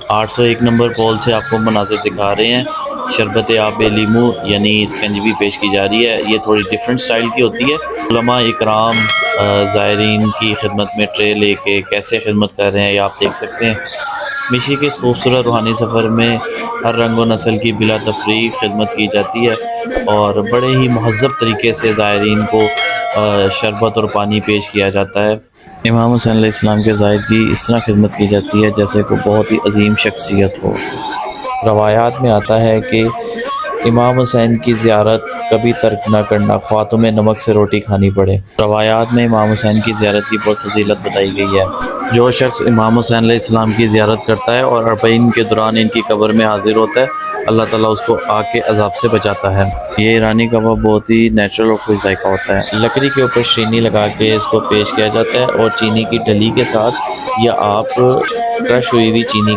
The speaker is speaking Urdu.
801 نمبر پول سے آپ کو مناظر دکھا رہے ہیں۔ شربت آب لیمو یعنی اسکنجبی پیش کی جا رہی ہے، یہ تھوڑی ڈیفرنٹ سٹائل کی ہوتی ہے۔ علماء اکرام زائرین کی خدمت میں ٹرے لے کے کیسے خدمت کر رہے ہیں یہ آپ دیکھ سکتے ہیں۔ مشی کے اس خوبصورت روحانی سفر میں ہر رنگ و نسل کی بلا تفریق خدمت کی جاتی ہے اور بڑے ہی مہذب طریقے سے زائرین کو شربت اور پانی پیش کیا جاتا ہے۔ امام حسین علیہ السلام کے زائر کی اس طرح خدمت کی جاتی ہے جیسے کوئی بہت ہی عظیم شخصیت ہو۔ روایات میں آتا ہے کہ امام حسین کی زیارت کبھی ترک نہ کرنا، خواہ تمہیں نمک سے روٹی کھانی پڑے۔ روایات میں امام حسین کی زیارت کی بہت فضیلت بتائی گئی ہے۔ جو شخص امام حسین علیہ السلام کی زیارت کرتا ہے اور 40 کے دوران ان کی قبر میں حاضر ہوتا ہے، اللہ تعالیٰ اس کو آگ کے عذاب سے بچاتا ہے۔ یہ ایرانی کباب بہت ہی نیچرل اور خوش ذائقہ ہوتا ہے۔ لکڑی کے اوپر شیرینی لگا کے اس کو پیش کیا جاتا ہے اور چینی کی ڈلی کے ساتھ یا آپ کرش ہوئی ہوئی چینی